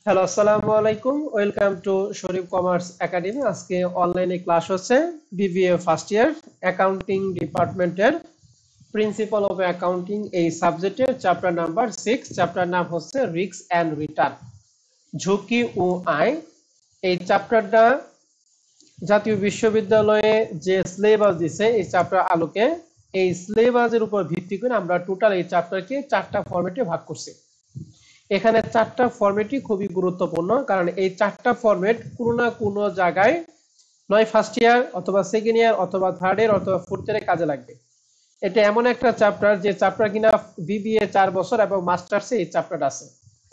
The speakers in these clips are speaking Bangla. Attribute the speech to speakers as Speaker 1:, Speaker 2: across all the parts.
Speaker 1: হ্যালো, আসসালামু আলাইকুম। Welcome to Sharif commerce academy. আজকে অনলাইনে ক্লাস হচ্ছে বিবিএ ফার্স্ট ইয়ার অ্যাকাউন্টিং ডিপার্টমেন্টের প্রিন্সিপাল অফ অ্যাকাউন্টিং এই সাবজেক্টের চ্যাপ্টার নাম্বার 6। চ্যাপ্টার নাম হচ্ছে রিস্ক অ্যান্ড রিটার্ন, ঝুঁকি ও আয়। এই চ্যাপ্টারটা জাতীয় বিশ্ববিদ্যালয়ে যে সিলেবাস দিছে এই চ্যাপ্টার আলোকে এই সিলেবাসের উপর ভিত্তি করে আমরা টোটাল এই চ্যাপ্টারকে 4টা ফরম্যাটে ভাগ করছি। এখানে 4টা ফরম্যাটই খুবই গুরুত্বপূর্ণ, কারণ এই 4টা ফরম্যাট কোনো না কোনো জায়গায় নয় ফার্স্ট ইয়ার অথবা সেকেন্ড ইয়ার অথবা থার্ড ইয়ার অথবা ফোর্থ ইয়ারে কাজে লাগবে। এটা এমন একটা চ্যাপ্টার যে চ্যাপ্টার কিনা বিবিএ 4 বছর এবং মাস্টার্সে এই চ্যাপ্টারটা আছে।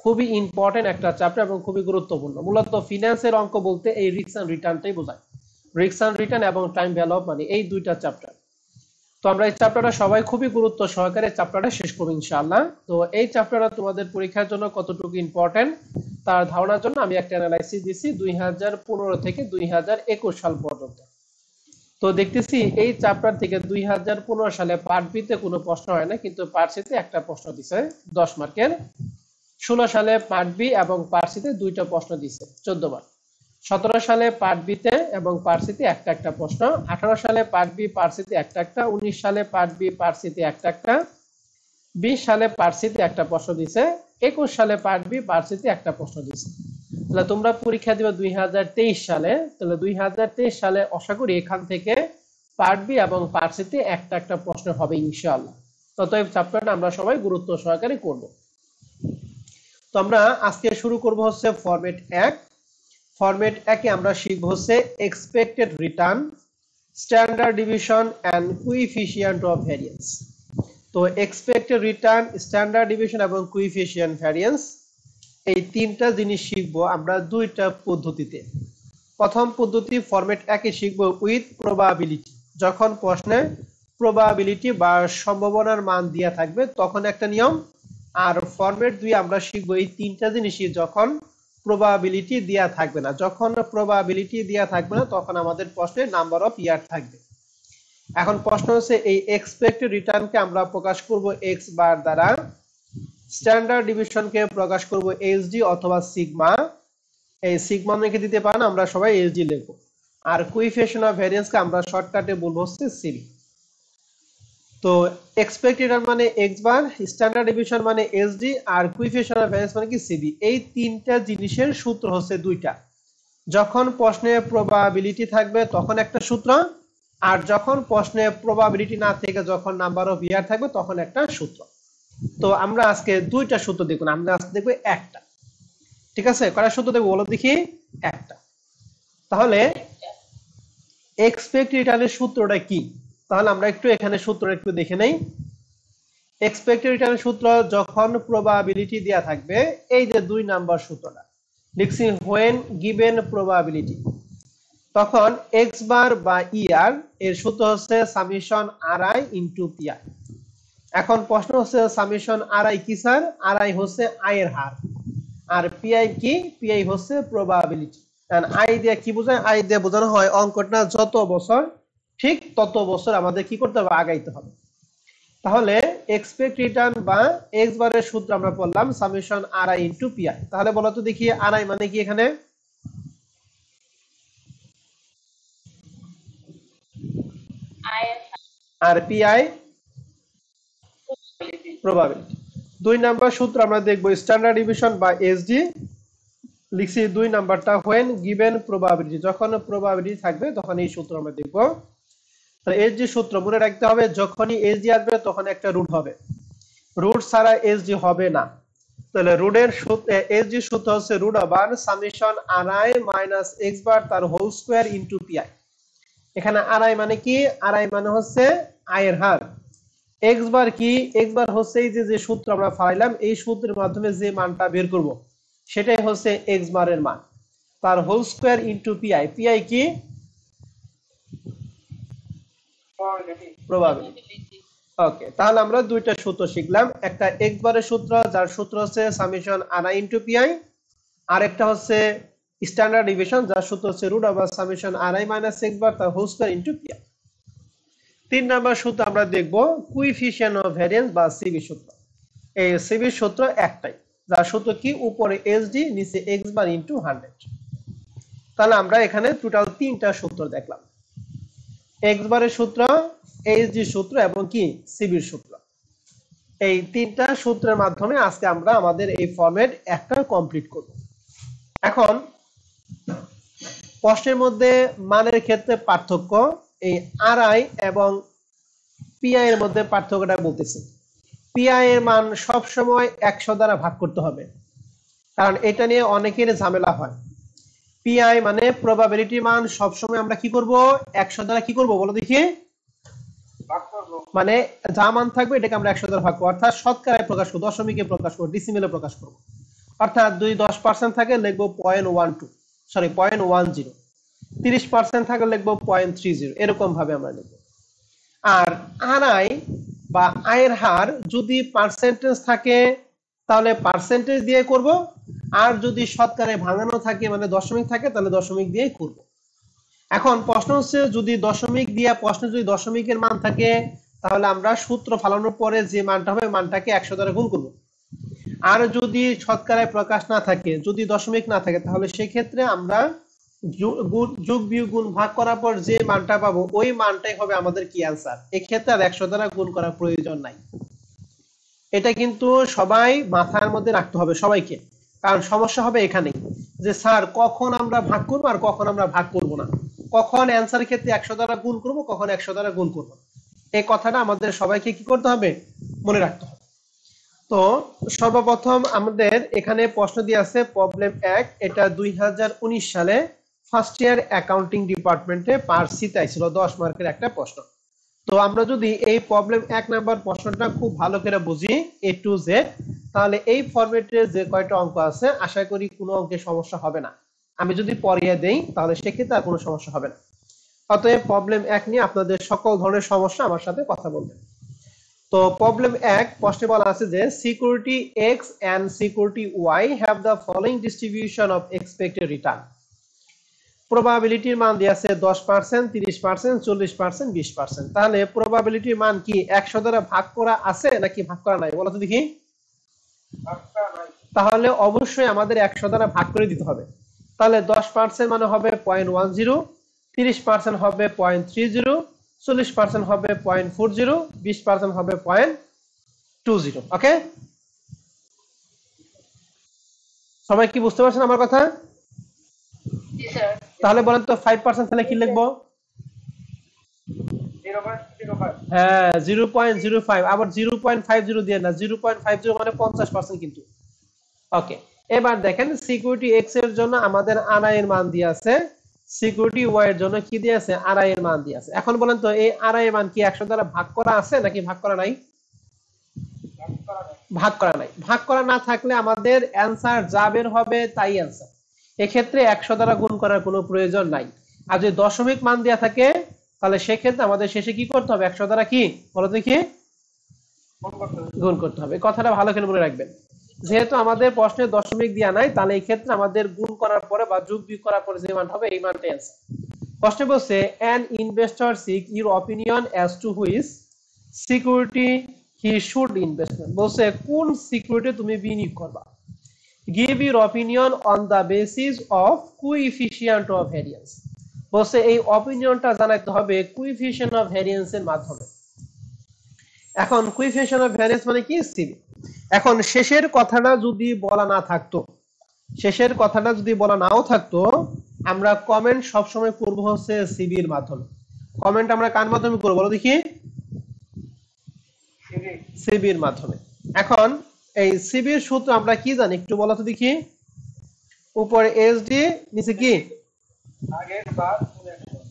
Speaker 1: খুবই ইম্পর্টেন্ট একটা চ্যাপ্টার এবং খুবই গুরুত্বপূর্ণ। মূলত ফিনান্সের অঙ্ক বলতে এই রিস্ক অ্যান্ড রিটার্নটাই বোঝায়। রিস্ক অ্যান্ড রিটার্ন এবং টাইম ভ্যালু অফ মানি, এই দুইটা চ্যাপ্টার। তো আমরা এই চ্যাপ্টারটা সবাই খুবই গুরুত্ব সহকারে চ্যাপ্টারটা শেষ করব ইনশাআল্লাহ। তো এই চ্যাপ্টারটা তোমাদের পরীক্ষার জন্য কতটুকু ইম্পর্টেন্ট তার ধারণার জন্য আমি একটা অ্যানালাইসিস দিছি 2015 থেকে 2021 সাল পর্যন্ত। তো দেখতেছি এই চ্যাপ্টার থেকে 2015 সালে পার্ট বি তে কোনো প্রশ্ন হয় না, কিন্তু পার্ট সি তে একটা প্রশ্ন দিছে 10 মার্কের। 16 সালে পার্ট বি এবং পার্ট সি তে দুইটা প্রশ্ন দিছে 14 মার্ক। 17 সালে পার্ট বি তে এবং পার্ট সি তে একটা একটা প্রশ্ন। 18 সালে পার্ট বি পার্ট সি তে একটা একটা। 19 সালে পার্ট বি পার্ট সি তে একটা একটা। 20 সালে পার্ট সি তে একটা প্রশ্ন দিছে। 21 সালে পার্ট বি পার্ট সি তে একটা প্রশ্ন দিছে। তাহলে তোমরা পরীক্ষা দিবে 2023 সালে। তাহলে 2023 সালে আশা করি এখান থেকে পার্ট বি এবং পার্ট সি তে একটা একটা প্রশ্ন হবে ইনশাআল্লাহ। ততএব চ্যাপ্টারটা আমরা সবাই গুরুত্ব সহকারে করব। তো আমরা আজকে শুরু করব হচ্ছে ফরম্যাট 1। ফরম্যাট 1 এ আমরা শিখব হচ্ছে expected return, standard division and coefficient of variance. তো এক্সপেক্টেড রিটার্ন, স্ট্যান্ডার্ড ডিভিশন এবং কোএফিসিয়েন্ট ভ্যারিয়েন্স এই তিনটা জিনিস শিখবো আমরা দুইটা পদ্ধতিতে। প্রথম পদ্ধতি ফরম্যাট 1 এ শিখব উইথ প্রবাবিলিটি। যখন প্রশ্নে প্রবাবিলিটি বা সম্ভাবনার মান দেয়া থাকবে তখন একটা নিয়ম। আর ফরম্যাট 2 আমরা শিখব এই তিনটা জিনিসই যখন প্রবাবিলিটি দেয়া থাকবে না। যখন প্রবাবিলিটি দেয়া থাকবে না তখন আমাদের প্রশ্নে নাম্বার অফ ইয়ার থাকবে। এখন প্রশ্ন হচ্ছে এই এক্সপেক্টেড রিটার্নকে আমরা প্রকাশ করব এক্স বার দ্বারা, স্ট্যান্ডার্ড ডিভিশনকে প্রকাশ করব এইচডি অথবা সিগমা। এই সিগমা লিখে দিতে পারেন, আমরা সবাই এইচডি লিখব। আর কোএফিসিয়েন্ট অফ ভ্যারিয়েন্সকে আমরা শর্টকাটে বলবো হচ্ছে সিবি। তো এক্সপেক্টেড রিটার্ন মানে এক্স বার, স্ট্যান্ডার্ড ডিভিশন মানে SD, R coefficient of variance মানে কি সিবি। এই তিনটা জিনিসের সূত্র হচ্ছে দুইটা। যখন প্রশ্নে প্রবাবিলিটি থাকবে তখন একটা সূত্র, আর যখন প্রশ্নে প্রবাবিলিটি না থেকে যখন নাম্বার অফ ইয়ার থাকবে তখন একটা সূত্র। তো আমরা আজকে দুইটা সূত্র দেখব না, আমরা আজকে দেখব একটা। ঠিক আছে, কয়টা সূত্র দেখব বলো দেখি? একটা। তাহলে এক্সপেক্ট রিটার্নের সূত্রটা কি? তাহলে আমরা একটু এখানে সূত্রটা একটু দেখে নেই। এক্সপেক্টেড রিটার্নের সূত্র যখন প্রবাবিলিটি দেয়া থাকবে, এই যে 2 নাম্বার সূত্রটা লিখছি, when given probability, তখন এক্স বার বা ইয়ার এর সূত্র হচ্ছে সামেশন আরআই ইনটু পিআই। এখন প্রশ্ন হচ্ছে সামেশন আরআই কি স্যার? আরআই হচ্ছে আয়ের হার, আর পিআই কি? পিআই হচ্ছে প্রবাবিলিটি। কারণ আই দিয়ে কি বোঝায়? আই দিয়ে বোঝানো হয় অঙ্কটা যত বছর ঠিক তত বছর আমাদের কি করতে হবে? আগাইতে হবে। তাহলে এক্সপেক্ট রিটার্ন বা এক্স বারের সূত্র আমরা পড়লাম সামেশন আরআই ইনটু পিআই। তাহলে বলো তো দেখি আরআই মানে কি এখানে? আর পিআই প্রবাবিলিটি। 2 নাম্বার সূত্র আমরা দেখব স্ট্যান্ডার্ড ডিভিশন বা এসডি। লিখছি 2 নাম্বারটা when given probability, যখন প্রবাবিলিটি থাকবে তখন এই সূত্র আমরা দেখব। তাহলে এসডি সূত্র মনে রাখতে হবে, যখনই এসডি আসবে তখন একটা রুট হবে, রুট ছাড়া এসডি হবে না। তাহলে রুটের এসডি সূত্র হচ্ছে root over summation r i minus x bar তার হোল স্কয়ার ইনটু পিআই। এখানে আরআই মানে কি? আরআই মানে হচ্ছে আয়ের হার। এক্স বার কি? এক্স বার হচ্ছে এই যে সূত্র আমরা ফাইলাম, এই সূত্রের মাধ্যমে যে মানটা বের করব সেটাই হচ্ছে এক্স বারের মান, তার whole square into P I. P I কি? প্রবাবিলিটি। ওকে, তাহলে আমরা দুইটা সূত্র শিখলাম, একটা এক্স বারের সূত্র যার সূত্র হচ্ছে সামেশন আরআই ইনটু পিআই, আর একটা হচ্ছে স্ট্যান্ডার্ড ডিভিশন যার সূত্র হচ্ছে root over summation r i minus x bar তার whole square into p i. 3 number সূত্র আমরা দেখব কোএফিসিয়েন্ট অফ ভ্যারিয়েন্স বা সিবি সূত্র। এই সিবি সূত্র একটাই, যার সূত্র কি উপরে এসডি নিচে এক্স বার ইনটু 100। তাহলে আমরা এখানে টোটাল তিনটা সূত্র দেখলাম, এক্স বারের সূত্র, এইচডি সূত্র এবং কি সিবির সূত্র। এই তিনটা সূত্রের মাধ্যমে আজকে আমরা আমাদের এই ফরম্যাট একটা কমপ্লিট করব। এখন প্রশ্নের মধ্যে মানের ক্ষেত্রে পার্থক্য, এই আরআই এবং পিআই এর মধ্যে পার্থক্যটা বলতেছি। পিআই এর মান সব সময় 100 দ্বারা ভাগ করতে হবে, কারণ এটা নিয়ে অনেকের ঝামেলা হয়। পিআই মানে প্রবাবিলিটি মান সব সময় আমরা কি করব, 100 দ্বারা কি করব বলো দেখি, মানে যা মান থাকবে এটাকে আমরা 100 দ্বারা ভাগ করব, অর্থাৎ শতকরায় প্রকাশ করব, দশমিকে প্রকাশ করব, ডিসিমেলে প্রকাশ করব। অর্থাৎ যদি 10% থাকে লিখবো 0.12, সরি 0.10, 30% থাকে লিখবো 0.30, এরকম ভাবে আমরা লিখব। আর আরআই বা আয়ের হার যদি পার্সেন্টেজ থাকে তাহলে পার্সেন্টেজ দিয়ে করব, আর যদি শতকরায় ভাঙানো থাকে মানে দশমিক থাকে তাহলে দশমিক দিয়ে করব। এখন প্রশ্ন হচ্ছে যদি দশমিক দিয়া প্রশ্নে যদি দশমিকের মান থাকে তাহলে আমরা সূত্র ফালানোর পরে যে মানটা হবে মানটাকে 100 দ্বারা গুণ করব। আর যদি শতকরায় প্রকাশ না থাকে, যদি দশমিক না থাকে, তাহলে সেই ক্ষেত্রে আমরা যোগ বিয়োগ গুণ ভাগ করার পর যে মানটা পাবো ওই মানটাই হবে আমাদের কি অ্যান্সার। এক্ষেত্রে আর 100 দ্বারা গুণ করার প্রয়োজন নাই। এটা কিন্তু সবাই মাথার মধ্যে রাখতে হবে সবাইকে, কারণ সমস্যা হবে এখানেই যে স্যার কখন আমরা ভাগ করবো আর কখন আমরা ভাগ করব না, কখন অ্যান্সারের ক্ষেত্রে 100 দ্বারা গুণ করব, কখন 100 দ্বারা গুণ করব, এই কথাটা আমাদের সবাইকে কি করতে হবে, মনে রাখতে হবে। তো সর্বপ্রথম আমাদের এখানে প্রশ্ন দিয়ে আছে প্রবলেম 1, এটা 2019 সালে ফার্স্ট ইয়ার অ্যাকাউন্টিং ডিপার্টমেন্টে পার্সিতে ছিল 10 মার্কের একটা প্রশ্ন। তো আমরা যদি এই প্রবলেম 1 নাম্বার প্রশ্নটা খুব ভালো করে বুঝি এ টু জেড, তাহলে এই ফরম্যাটে যে কয়টা অঙ্ক আছে আশা করি কোনো অঙ্কে সমস্যা হবে না। আমি যদি পড়িয়ে দেই তাহলে সেক্ষেত্রে আর কোনো সমস্যা হবে না। অতএব প্রবলেম 1 নিয়ে আপনাদের সকল ধরনের সমস্যা আমার সাথে কথা বলবেন। তো প্রবলেম 1 প্রশ্নে বলা আছে যে security x and security y have the following distribution of expected return. প্রবাবিলিটির মান দেয়া আছে 10%, 30%, 40%, 20%। তাহলে প্রবাবিলিটির মান কি 100 দ্বারা ভাগ করা আছে নাকি ভাগ করা নাই বলো তো দেখি। তাহলে অবশ্যই আমাদের 100 দ্বারা ভাগ করে দিতে হবে। তাহলে 10% মানে হবে 0.10, 30% হবে 0.30, 40% হবে 0.40, 20% হবে 0.20। ওকে, সবাই কি বুঝতে পারছেন আমার কথা? তাহলে বলেন তো 5% তাহলে কি লিখবো? হ্যাঁ 0.05, আবার 0.50 দিয়ে না, 0.50 মানে 50% কিন্তু। ওকে, এবার দেখেন সিকিউরিটি এক্স এর জন্য আমাদের আরআই এর মান দিয়ে আছে, সিকিউরিটি ওয়াই এর জন্য কি দিয়ে আছে, আরআই এর মান দিয়ে আছে। এখন বলেন তো এই আরআই এর মান কি 100 দ্বারা ভাগ করা আছে নাকি ভাগ করা নাই? ভাগ করা নাই। ভাগ করা না থাকলে আমাদের অ্যান্সার যা বের হবে তাই অ্যান্সার, এক্ষেত্রে 100 দ্বারা গুণ করার কোনো প্রয়োজন নাই। আর যদি দশমিক মান দেয়া থাকে তাহলে সেক্ষেত্রে আমাদের শেষে কি করতে হবে, 100 দ্বারা কি বলো দেখি গুণ করতে হবে। কথাটা ভালো করে মনে রাখবেন, যেহেতু আমাদের প্রশ্নে দশমিক দেয়া নাই তাহলে এই ক্ষেত্রে আমাদের গুণ করার পরে বা যোগ বিয়োগ করার পরে যে মান হবে এই মানটাই অ্যান্সার। প্রশ্নে বলছে an investor seek your opinion as to which security he should invest in। বলছে কোন সিকিউরিটি তুমি বিনিয়োগ করবা, give your opinion on the basis of coefficient of variance। বলছে এই অপিনিয়নটা জানাতে হবে কোএফিসিয়েন্ট অফ ভ্যারিয়েন্স এর মাধ্যমে। এখন কোএফিসিয়েন্ট অফ ভ্যারিয়েন্স মানে কি, সিবি। এখন শেষের কথাটা যদি বলা না থাকতো, শেষের কথাটা যদি বলা নাও থাকতো, আমরা কমেন্ট সব সময় করব হচ্ছে সিবি এর মাধ্যমে। কমেন্ট আমরা কার মাধ্যমে করব বলো দেখি, সিবি এর মাধ্যমে। এখন এই সিবি এর সূত্র আমরা কি জানি একটু বলো তো দেখি। উপরে এসডি নিচে কি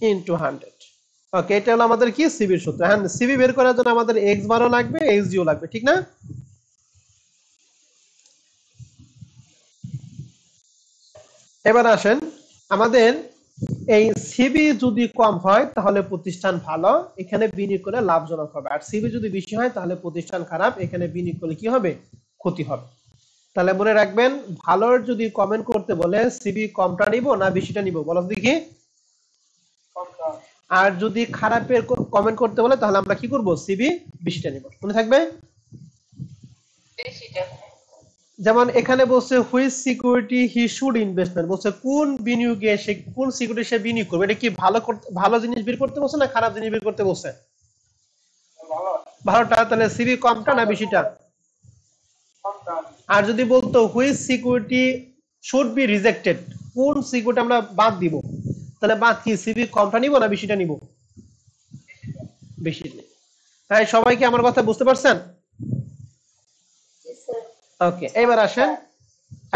Speaker 1: ইনটু 100। ওকে, এটা হলো আমাদের কি সিবি এর সূত্র। হ্যাঁ, সিবি বের করার জন্য আমাদের এক্স বারও লাগবে, এক্সডিও লাগবে, ঠিক না? এবার আসেন, আমাদের এই সিবি যদি কম হয় তাহলে প্রতিষ্ঠান ভালো, এখানে বিনিয়োগ করে লাভজনক হবে। আর সিবি যদি বেশি হয় তাহলে প্রতিষ্ঠান খারাপ, এখানে বিনিয়োগ করলে কি হবে, ক্ষতি হবে। তাহলে মনে রাখবেন, ভালোর যদি কমেন্ট করতে বলে সিবি কমটা নিব না বেশিটা নিব বলো দেখি। আর যদি খারাপের কমেন্ট করতে বলে তাহলে আমরা কি করব, সিবি বেশিটা নিব। মনে থাকবে যেমন এখানে বলছে which security he should investment, বলছে কোন বিনিয়োগে সে, কোন সিকিউরিটি সে বিনিয়োগ করবে। এটা কি ভালো জিনিস বের করতে বলছে না খারাপ জিনিস বের করতে বলছে? ভালোটা। তাহলে সিবি কমটা না বেশিটা? আর যদি বলতো which security should be rejected, কোন সিকিউরিটি আমরা বাদ দিব, তাহলে বাদ কি সিবি কমটা নিব না বেশিটা নিব? বেশি। তাই সবাই কি আমার কথা বুঝতে পারছেন? ওকে, এবার আসেন।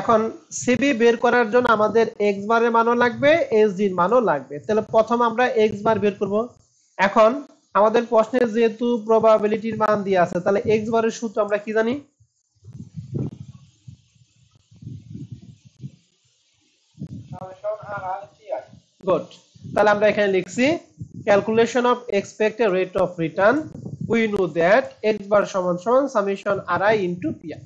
Speaker 1: এখন সিবি বের করার জন্য আমাদের এক্স বারের মানও লাগবে, এসডি এর মানও লাগবে। তাহলে প্রথম আমরা এক্স বার বের করব। এখন আমাদের প্রশ্নে যেহেতু প্রবাবিলিটির মান দিয়ে আছে, তাহলে এক্স বারের সূত্র আমরা কি জানি? গুড। তাহলে আমরা এখানে লিখছি calculation of expected rate of return, we know that x bar সমান সমান সামেশন আরআই ইনটু পিআই।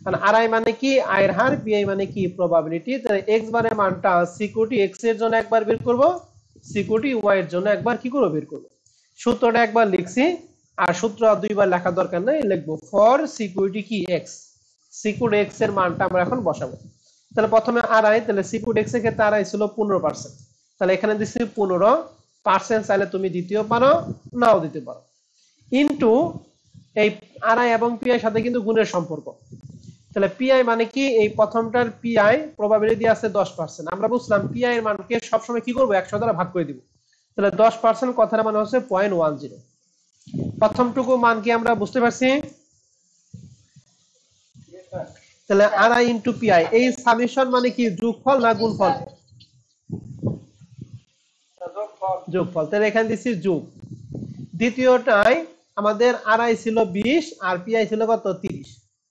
Speaker 1: আর আরআই মানে কি? আয়ের হার, পিআই মানে কি? প্রবাবিলিটি। তাহলে এক্স বারের মানটা সিকিউরিটি এক্স এর জন্য একবার বের করব, সিকিউরিটি ওয়াই এর জন্য একবার কি করব বের করব। সূত্রটা একবার লিখছি, আর সূত্র দুইবার লেখার দরকার নাই, লিখবো ফর সিকিউরিটি কি এক্স, সিকিউরিটি এক্স এর মানটা আমরা এখন বসাবো। তাহলে প্রথমে আরআই, তাহলে সিকিউরিটি এক্স এর ক্ষেত্রে আরআই ছিল 15%, তাহলে এখানে দিচ্ছি 15%, চাইলে তুমি দিতেও পারো নাও দিতে পারো, ইনটু এই আরআই এবং পিআই সাথে কিন্তু গুণের সম্পর্ক। তাহলে পিআই মানে কি? এই প্রথমটার পিআই প্রবাবিলিটি আছে 10%, আমরা বুঝলাম পিআই এর মানকে সবসময় কি করব 100 দ্বারা ভাগ করে দিব। তাহলে 10% কথার মানে হচ্ছে 0.10। প্রথমটুকু মান কি আমরা বুঝতে পারছি? তাহলে আরআই ইনটু পিআই, এই সামেশন মানে কি যোগফল না গুণফল? যোগফল। তাহলে এখানে দিচ্ছি যোগ। দ্বিতীয়টায় আমাদের আরআই ছিল 20 আর পিআই ছিল কত? 30।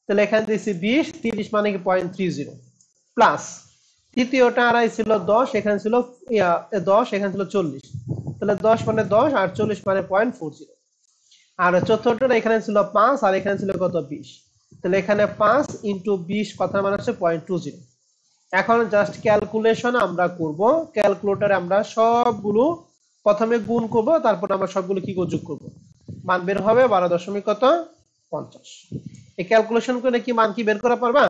Speaker 1: তাহলে এখানে দিচ্ছি 20, 30 মানে কি 0.30 প্লাস। তৃতীয়টা আরআই ছিল 10, এখানে ছিল 10, এখানে ছিল 40। তাহলে 10 মানে 10 আর 40 মানে 0.40। আর চতুর্থটা এখানে ছিল 5 আর এখানে ছিল কত? 20। তাহলে এখানে 5 ইনটু 20 কথা মানে হচ্ছে 0.20। এখন জাস্ট ক্যালকুলেশন আমরা করব। ক্যালকুলেটরে আমরা সবগুলো প্রথমে গুণ করব, তারপর আমরা সবগুলো কি যোগ করব। মান বের হবে 12.50। এই ক্যালকুলেশন করে কি মান কি বের করা পারবা?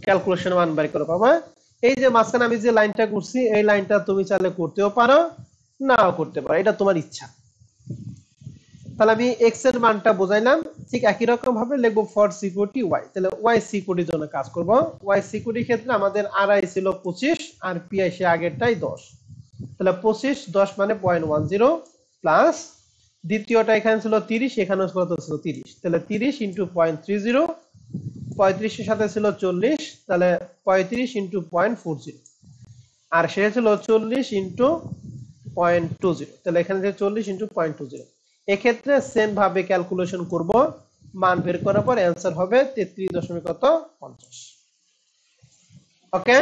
Speaker 1: ক্যালকুলেশন মান বের করে পাবা। এই যে মাঝখানে আমি যে লাইনটা করছি, এই লাইনটা তুমি চাইলে করতেও পারো নাও করতে পারো, এটা তোমার ইচ্ছা। তাহলে আমি এক্স এর মানটা বোঝাইলাম, ঠিক একই রকম ভাবে লিখবো ফর সিকিউরিটি ওয়াই। তাহলে ওয়াই সিকিউরিটির জন্য কাজ করব। ওয়াই সিকিউরিটির ক্ষেত্রে আমাদের আরআই ছিল 25 আর পিআই সে আগেরটাই 10। তাহলে 25, 10 মানে 0.10 প্লাস দ্বিতীয়টা এখানে ছিল 30, এখানে কত ছিল? 30। তাহলে 30 ইনটু 0.30, 35 এর সাথে ছিল 40, তাহলে 35 ইনটু 0.40, আর সেটা ছিল 40 ইনটু 0.20। তাহলে এখানে যে 40 ইনটু 0.20, এক্ষেত্রে সেম ভাবে ক্যালকুলেশন করব। মান বের করার পর অ্যান্সার হবে 33.50। ওকে,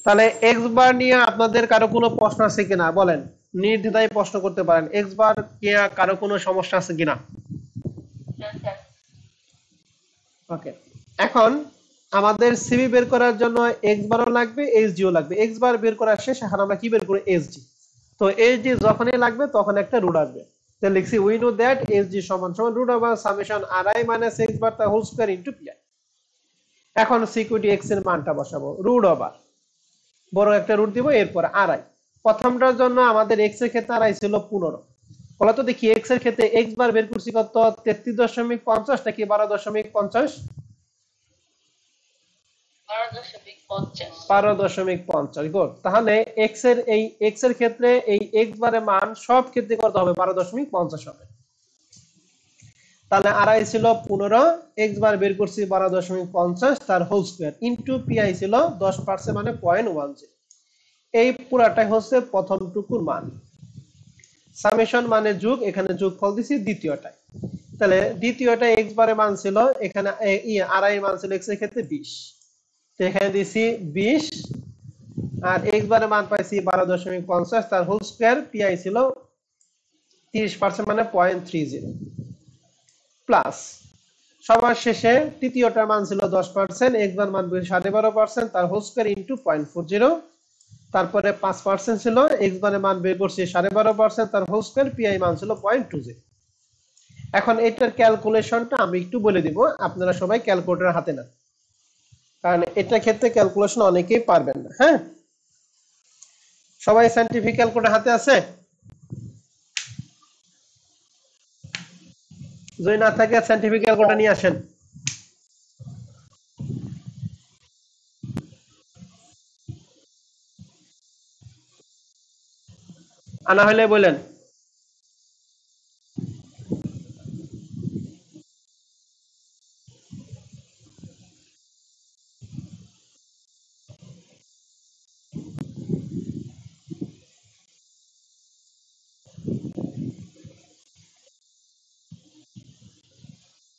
Speaker 1: তাহলে এক্স বার নিয়ে আপনাদের কারো কোনো প্রশ্ন আছে কিনা বলেন, নির্দ্বিধায় প্রশ্ন করতে পারেন। এক্স বার নিয়ে কারো কোনো সমস্যা আছে কিনা? ওকে, এখন আমাদের সিবি বের করার জন্য এক্স বারও লাগবে, এইচডিও লাগবে। এক্স বার বের করা শেষ, এখন আমরা কি বের করি? এইচডি। তো এইচডি যখনই লাগবে তখন একটা রুট আসবে। তো লিখছি উই নো দ্যাট এইচডি সমান সমান root over summation r i minus x bar তার হোল স্কয়ার ইনটু পিআই। এখন সিকিউরিটি এক্স এর মানটা বসাবো, রুট ওভার বড় একটা রুট দিব, এরপর আরআই। প্রথমটার জন্য আমাদের এক্স এর ক্ষেত্রে আরআই ছিল 15। বলো তো দেখি এক্স এর ক্ষেত্রে এক্স বার বের করছি কত? 33.50 নাকি 12.50? 12.50। গুড। তাহলে এক্স এর এই এক্স এর ক্ষেত্রে এই এক্স বারের মান সব ক্ষেত্রে কত হবে? 12.50 হবে। তাহলে আরআই ছিল 15, এক্স বার বের করছি 12.50 তার হোল স্কয়ার ইনটু পিআই ছিল 10% মানে 0.10। এই পুরাটাই হচ্ছে প্রথমটুকুর মান। সামেশন মানে যোগ, এখানে যোগফল দিছি দ্বিতীয়টায়। তাহলে দ্বিতীয়টা এক্স বারের মান ছিল এখানে আরআই মান ছিল এক্স এর ক্ষেত্রে 20, তো এখানে দিছি 20, আর এক্স বারের মান পাইছি 12.50 তার হোল স্কয়ার, পিআই ছিল 30% মানে 0.30 প্লাস সবার শেষে তৃতীয়টার মান ছিল 10%, এক্স বার মান 12.5% তার হোল স্কয়ার ইনটু 0.40 তারপরে 5% ছিল, এক্স বারের মান বের করছি 12.5%, তার হোল স্কয়ার, পিআই মান ছিল 0.20। এখন এটার ক্যালকুলেশনটা আমি একটু বলে দিব, আপনারা সবাই ক্যালকুলেটর হাতে না, কারণ এটা ক্ষেত্রে ক্যালকুলেশন অনেকেই পারবেন না। হ্যাঁ, সবাই সায়েন্টিফিক ক্যালকুলেটর হাতে আছে? যদি না থাকে সায়েন্টিফিক ক্যালকুলেটর নিয়ে আসেন, আনা হলে বলেন।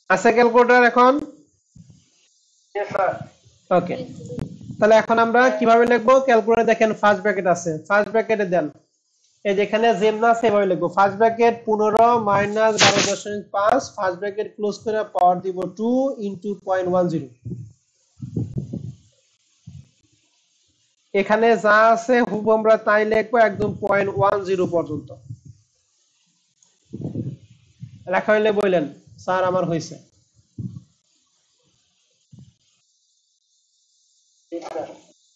Speaker 1: আছে ক্যালকুলেটর এখন? ওকে, তাহলে এখন আমরা কিভাবে লিখবো? ক্যালকুলেটর দেখেন ফার্স্ট ব্র্যাকেট আছে, ফার্স্ট ব্র্যাকেটে দেন, এই যেখানে যেমন আছে এভাবে লিখবো, first bracket 15 minus 12.5, first bracket close করে পাওয়ার দিব 2 ইনটু 0.10। এখানে যা আছে হুবহু আমরা তাই লিখবো একদম 0.10 পর্যন্ত। লেখা হইলে বললেন স্যার আমার হয়েছে।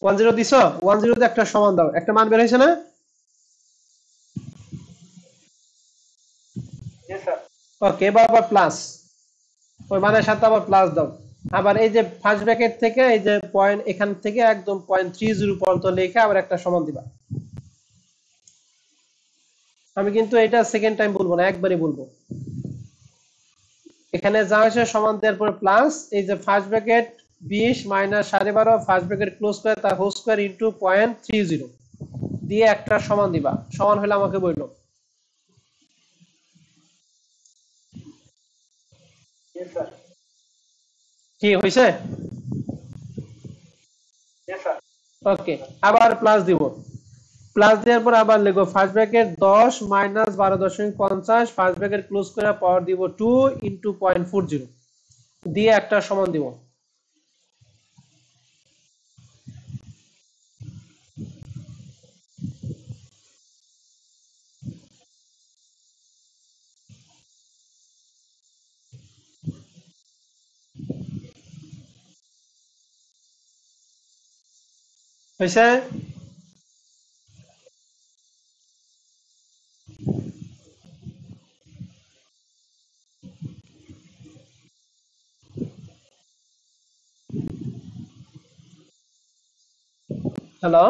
Speaker 1: 10 দিছো, 10 তে একটা সমান দাও, একটা মান বের হয়েছে না? ওকে, এবার আবার প্লাস, ওই মানের সাথে আবার প্লাস দাও। আবার এই যে ফার্স্ট ব্র্যাকেট থেকে এই যে পয়েন্ট, এখান থেকে একদম 0.30 পর্যন্ত লিখে আবার একটা সমান দিবা। আমি কিন্তু এটা সেকেন্ড টাইম বলবো না, একবারই বলবো। এখানে যা হয়েছে সমান দেওয়ার পর প্লাস, এই যে first bracket 20 minus 12.5, first bracket close করে তার হোল স্কয়ার ইনটু 0.30 দিয়ে একটা সমান দিবা। সমান হলে আমাকে বললো। কি হয়েছে? ওকে, আবার প্লাস দিব, প্লাস দেওয়ার পর আবার লিখবো first bracket 10 minus 12.50, first bracket close করে পাওয়ার দিব 2 ইনটু 0.40 দিয়ে একটা সমান দিব। হয়েছে? হ্যালো,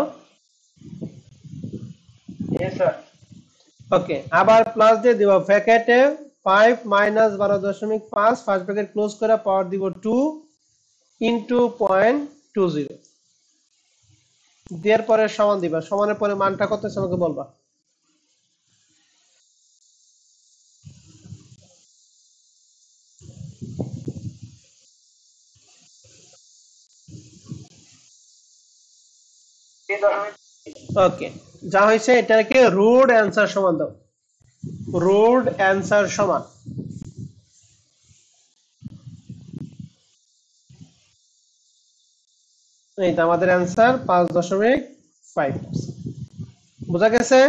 Speaker 1: ওকে, আবার প্লাস দিয়ে দিব ব্র্যাকেটে 5 মাইনাস 12.5, ফার্স্ট ব্র্যাকেট ক্লোজ করে পাওয়ার দিব 2 ইনটু 0.20 দেওয়ার পরে সমান দিবা। সমানের পরে মানটা কত আছে আমাকে বলবা। ওকে, যা হয়েছে এটাকে রুট অ্যান্সার সমান দাও, রুট অ্যান্সার সমান। এই তো আমাদের অ্যান্সার 5.5। বোঝা গেছে?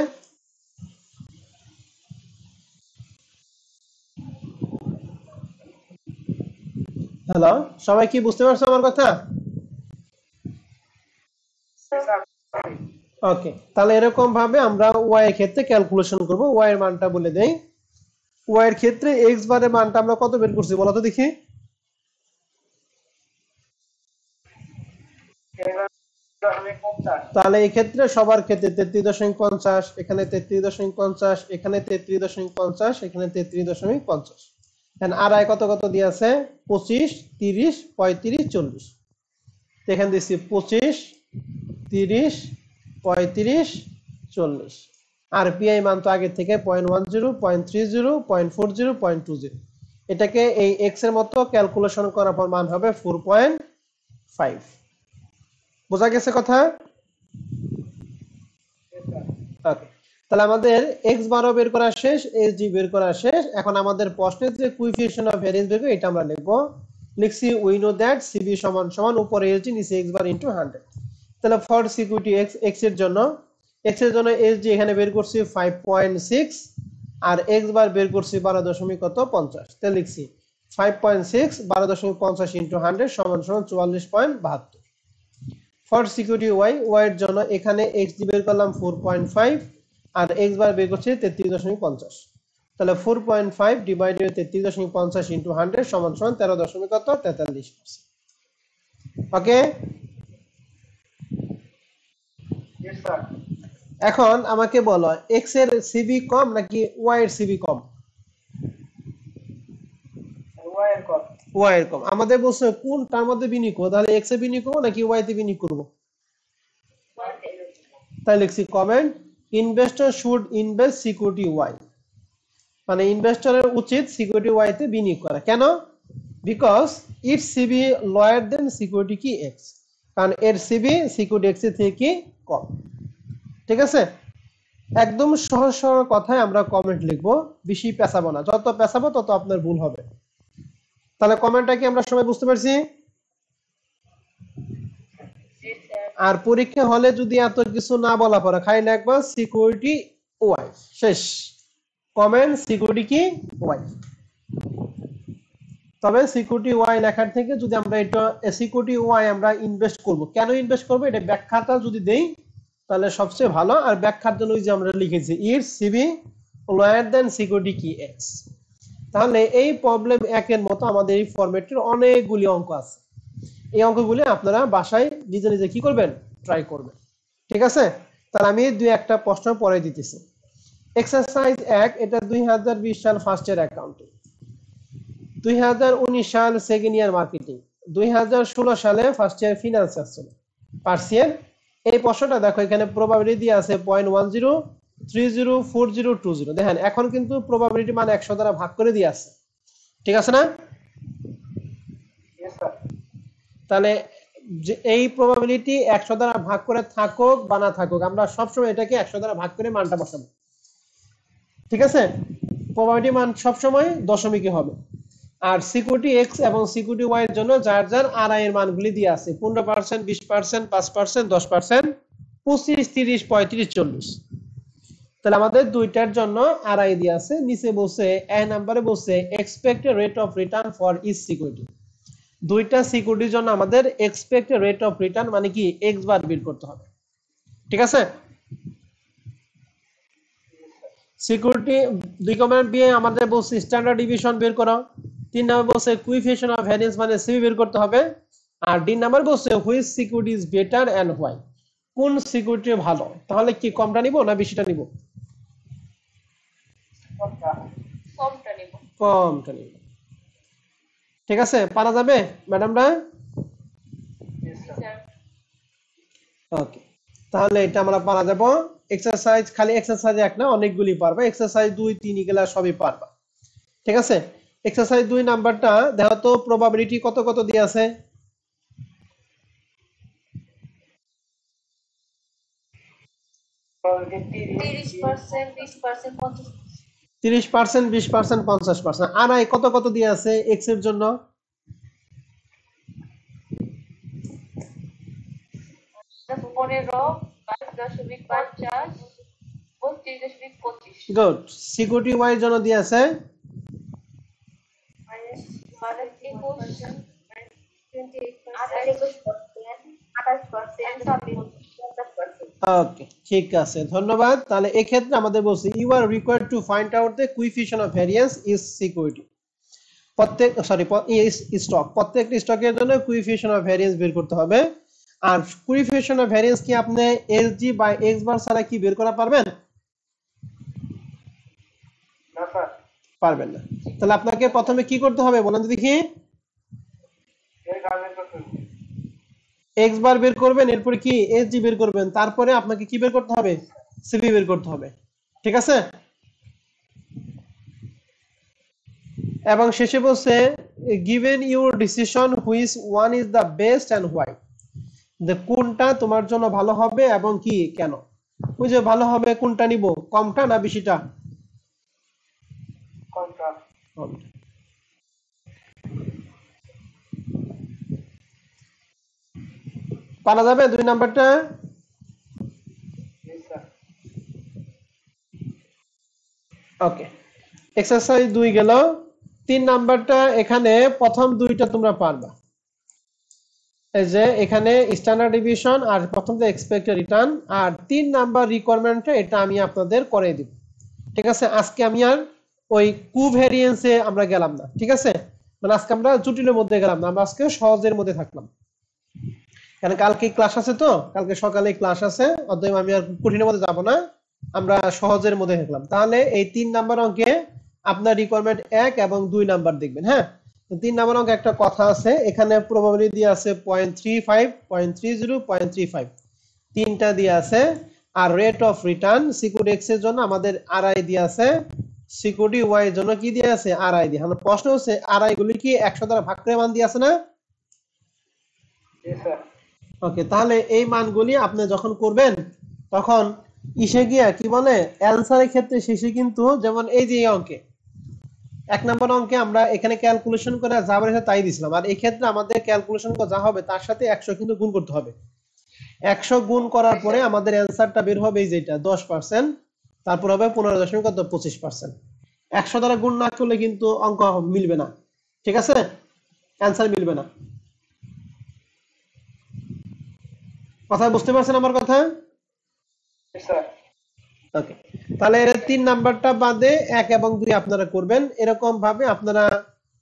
Speaker 1: হ্যালো, সবাই কি বুঝতে পারছো আমার কথা? ওকে, তাহলে এরকম ভাবে আমরা ওয়াই এর ক্ষেত্রে ক্যালকুলেশন করব। ওয়াই এর মানটা বলে দেই। ওয়াই এর ক্ষেত্রে এক্স বারের মানটা আমরা কত বের করছি বলো তো দেখি। তাহলে এই ক্ষেত্রে সবার ক্ষেত্রে 33.50, এখানে 33.50, এখানে 33.50, এখানে 33.50। আর আয় কত কত দিয়ে আছে? 25, 30, 35, 40। এখানে দিচ্ছি 25, 30, 35, 40। আর পিআই মান তো আগে থেকে 0.10, 0.30, 0.40, 0.20। এটাকে এই এক্স এর মতো ক্যালকুলেশন করার পর মান হবে 4.5। বোঝা গেছে কথা? ওকে, তাহলে আমাদের এক্স বারও বের করা শেষ, এস জি বের করা শেষ। এখন আমাদের প্রশ্নের যে কোএফিসিয়েন্ট অফ ভ্যারিয়েন্স বের করব, এটা আমরা লিখবো। লিখছি উই নো দ্যাট সিবি সমান সমান উপরে এস জি নিচে এক্স বার ইনটু 100। তাহলে ফর সিকিউরিটি এক্স এক্স এর জন্য এস জি এখানে বের করছি 5.6 আর এক্স বার বের করছি 12.50, তাহলে লিখছি 5.6 12.50 ইনটু 100 সমান সমান 44.72। ফর সিকিউরিটি ওয়াই এর জন্য এখানে এক্স জি বের করলাম 4.5 আর এক্স বার বের করছি 33.50, তাহলে 4.5 ডিভাইডেড 33.50 ইনটু 100 সমান সমান 13.43%। ওকে, এখন আমাকে বলো এক্স এর সিবি কম নাকি ওয়াই এর সিবি কম? ওয়াই এর কম। আমাদের বলছে কোনটার মধ্যে বিনিয়োগ করবো, তাহলে এক্স এ বিনিয়োগ করবো নাকি ওয়াই তে বিনিয়োগ করবো? তাই লিখছি comment, investor should invest security Y, মানে ইনভেস্টরের উচিত সিকিউরিটি ওয়াই তে বিনিয়োগ করা। কেন? Because it CV lower than security কি এক্স, কারণ এর সিবি সিকিউরিটি এক্স এর থেকে কম। ঠিক আছে, একদম সহজ সরল কথায় আমরা কমেন্ট লিখবো, বেশি পেঁচাবো না, যত পেঁচাবো তত আপনার ভুল হবে। তাহলে কমেন্টটা কি আমরা সবাই বুঝতে পারছি? আর পরীক্ষা হলে যদি এত কিছু না বলা পড়ে, খাই লিখবা সিকিউরিটি ওয়াই, শেষ। কমেন্ট সিকিউরিটি কি ওয়াই। তবে সিকিউরিটি ওয়াই লেখার থেকে যদি আমরা এটা সিকিউরিটি ওয়াই আমরা ইনভেস্ট করব, কেন ইনভেস্ট করব এটা ব্যাখ্যাটা যদি দেই তাহলে সবচেয়ে ভালো। আর ব্যাখ্যার জন্য ওই যে আমরা লিখেছি ইট সিবি লোয়ার দেন সিকিউরিটি কি এক্স। তাহলে এই প্রবলেম একের মতো আমাদের এই ফরম্যাটের অনেকগুলি অঙ্ক আছে, এই অঙ্কগুলি আপনারা বাসায় নিজে নিজে কি করবেন, ট্রাই করবেন। ঠিক আছে, তাহলে আমি দুই একটা প্রশ্ন পরে দিতেছি। এক্সারসাইজ 1, এটা 2020 সাল ফার্স্ট ইয়ার অ্যাকাউন্টিং, 2019 সাল সেকেন্ড ইয়ার মার্কেটিং, 2016 সালে ফার্স্ট ইয়ার ফিনান্স আসছিল পার্সিয়ান। এই প্রশ্নটা দেখো এখানে প্রবাবিলিটি দিয়ে আছে 0.10 30 40 20। দেখেন এখন কিন্তু প্রবাবিলিটি মান 100 দ্বারা ভাগ করে দিয়ে আছে, ঠিক আছে না? তাহলে এই প্রবাবিলিটি 100 দ্বারা ভাগ করে থাকুক বা না থাকুক, আমরা সবসময় এটাকে 100 দ্বারা ভাগ করে মানটা বসাবো। ঠিক আছে, প্রবাবিলিটি মান সবসময় দশমিকে হবে। আর সিকিউরিটি এক্স এবং সিকিউরিটি ওয়াই এর জন্য যার যার আরআই এর মানগুলি দিয়ে আছে 15%, 20%, 5%, 10%, 25, 30, 35, 40। তাহলে আমাদের দুইটার জন্য আরআই দিয়ে আছে। নিচে বলছে এ নম্বরে বলছে expected rate of return for each security. দুইটা সিকিউরিটির জন্য আমাদের এক্সপেক্টেড রেট অফ রিটার্ন মানে কি এক্স বার বের করতে হবে। ঠিক আছে, সিকিউরিটি 2 বি আমাদের বলছে স্ট্যান্ডার্ড ডিভিশন বের করো। 3 নাম্বার বলছে কোএফিশিয়েন্ট অফ ভ্যারিয়েন্স মানে সিবি বের করতে হবে। আর ডি নাম্বার বলছে which security is better and why, কোন সিকিউরিটি ভালো। তাহলে কি কমটা নিব না বেশিটা নিব? কমটা নিব। ঠিক আছে, পারা যাবে ম্যাডামরা? ওকে, তাহলে এটা আমরা পারা যাব। এক্সারসাইজ খালি এক্সারসাইজ এক না, অনেকগুলি পারবা। এক্সারসাইজ 2 3 এগুলা সবই পারবা। ঠিক আছে, এক্সারসাইজ 2 নাম্বারটা দেখো তো প্রবাবিলিটি কত কত দিয়ে আছে। 30%, 20%, 50%। আর আই কত কত দিয়ে আছে এক্স এর জন্য? 15, গুড। সিকিউরিটি ওয়াই এর জন্য দিয়ে আছে ওকে, ঠিক আছে, ধন্যবাদ। তাহলে এই ক্ষেত্রে আমাদের বলছি you are required to find out the coefficient of variance is security. প্রত্যেক স্টক, প্রত্যেকটা স্টকের জন্য কোএফিশিয়েন্ট অফ ভ্যারিয়েন্স বের করতে হবে। আর কোএফিশিয়েন্ট অফ ভ্যারিয়েন্স কি আপনি এসজি বাই এক্স বার ছাড়া কি বের করা পারবেন? না স্যার, পারবেন না। তাহলে আপনাকে প্রথমে কি করতে হবে বলেন তো দেখি? এক্স বার বের করবেন, এরপরে কি এসজি বের করবেন, তারপরে আপনাকে কি বের করতে হবে? সিবি বের করতে হবে। ঠিক আছে, এবং শেষে বলছে given your decision which one is the best and why, যে কোনটা তোমার জন্য ভালো হবে এবং কি কেন। ওই যে ভালো হবে কোনটা নিব, কমটা না বেশিটা? কমটা। পারা যাবে 2 নাম্বারটা? ওকে, এক্সারসাইজ 2 গেল। 3 নাম্বারটা এখানে প্রথম দুইটা তোমরা পারবা। এই যে এখানে স্ট্যান্ডার্ড ডিভিশন আর প্রথম যে এক্সপেক্টেড রিটার্ন, আর 3 নাম্বার রিকোয়ারমেন্টটা এটা আমি আপনাদের করে দিব। ঠিক আছে, আজকে আমি আর ওই কুভেরিয়েন্সে আমরা গেলাম না। ঠিক আছে, মানে আজকে আমরা জটিলের মধ্যে গেলাম না, আমরা আজকে সহজের মধ্যে থাকলাম। কারণ কালকে ক্লাস আছে, তো কালকে সকালে ক্লাস আছে, অতএব আমি আর কঠিনের মধ্যে যাব না, আমরা সহজের মধ্যে থাকলাম। তাহলে এই 3 নাম্বার অঙ্কে আপনার রিকোয়ারমেন্ট 1 এবং 2 নাম্বার দেখবেন। হ্যাঁ, 3 নাম্বার অঙ্কে একটা কথা আছে, এখানে প্রবাবিলিটি দিয়ে আছে 0.35, 0.30, 0.35, তিনটা দিয়ে আছে। আর rate of return security x এর জন্য আমাদের আরআই দিয়ে আছে, সিকিউরিটি ওয়াই এর জন্য কি দিয়ে আছে, আরআই দিয়ে। আমার প্রশ্ন হচ্ছে আরআই গুলি কি 100 দ্বারা ভাগ করে মান দিয়ে আছে না? ওকে, তাহলে এই মানগুলি আপনি যখন করবেন তখন ইসে গিয়া কি বলে অ্যানসারের ক্ষেত্রে শেষে কিন্তু, যেমন এই যে এই অঙ্কে 1 নম্বর অঙ্কে আমরা এখানে ক্যালকুলেশন করে যা বেরিয়েছে তাই দিছিলাম, আর এই ক্ষেত্রে আমাদের ক্যালকুলেশন করে যা হবে তার সাথে 100 কিন্তু গুণ করতে হবে। 100 গুণ করার পরে আমাদের অ্যানসারটা বের হবে এই যেটা 10%, তারপর হবে 15.25%। 100 দ্বারা গুণ না করলে কিন্তু অঙ্ক মিলবে না। ঠিক আছে, অ্যানসার মিলবে না। কথা বুঝতে পারছেন আমার কথা? ওকে, তাহলে এর 3 নাম্বারটা বাদে 1 এবং 2 আপনারা করবেন। এরকম ভাবে আপনারা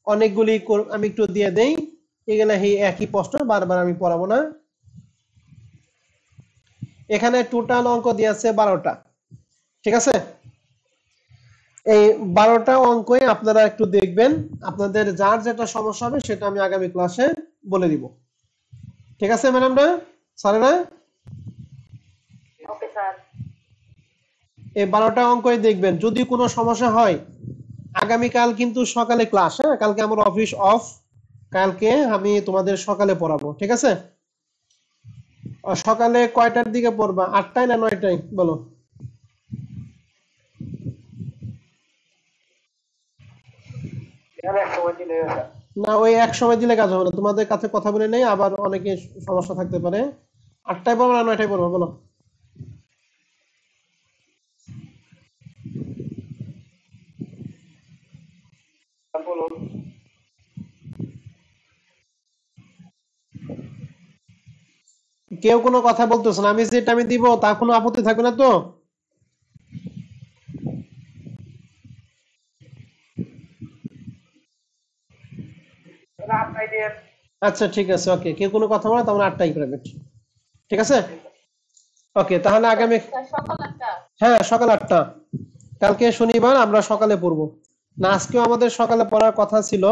Speaker 1: অনেকগুলি আমি একটু দিয়ে দেই, এগুলা একই প্রশ্ন, বারবার আমি পড়াবো না। এখানে টোটাল অঙ্ক দিয়ে আছে 12টা। ঠিক আছে, এই 12টা অঙ্কই আপনারা একটু দেখবেন, আপনাদের যার যেটা সমস্যা হবে সেটা আমি আগামী ক্লাসে বলে দিব। ঠিক আছে ম্যাডামরা, স্যারেরা? ওকে স্যার, এই 12টা অঙ্কই দেখবেন। যদি কোনো সমস্যা হয় আগামীকাল কিন্তু সকালে ক্লাস, হ্যাঁ কালকে আমার অফিস অফ, কালকে আমি তোমাদের সকালে পড়াবো। ঠিক আছে, সকালে কয়টার দিকে পড়বা, 8টায় না 9টায় বলো? না, ওই এক সময় দিলে কাজ হবে না, তোমাদের কাছে কথা বলে নেই, আবার অনেকে সমস্যা থাকতে পারে। 8টায় পড়বো না 9টায় পড়বো বলো? কেউ কোনো কথা বলতেছ না, আমি যেটা আমি দিব তা কোনো আপত্তি থাকবে না তো? আচ্ছা ঠিক আছে, ওকে, কেউ কোনো কথা বলে তখন 8টাই প্রাইভেট। ঠিক আছে, ওকে, তাহলে আগামী, হ্যাঁ সকাল 8টা, কালকে শনিবার আমরা সকালে পড়বো। না আজকেও আমাদের সকালে পড়ার কথা ছিল,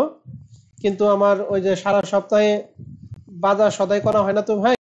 Speaker 1: কিন্তু আমার ওই যে সারা সপ্তাহে বাজার সদাই করা হয় না তো ভাই।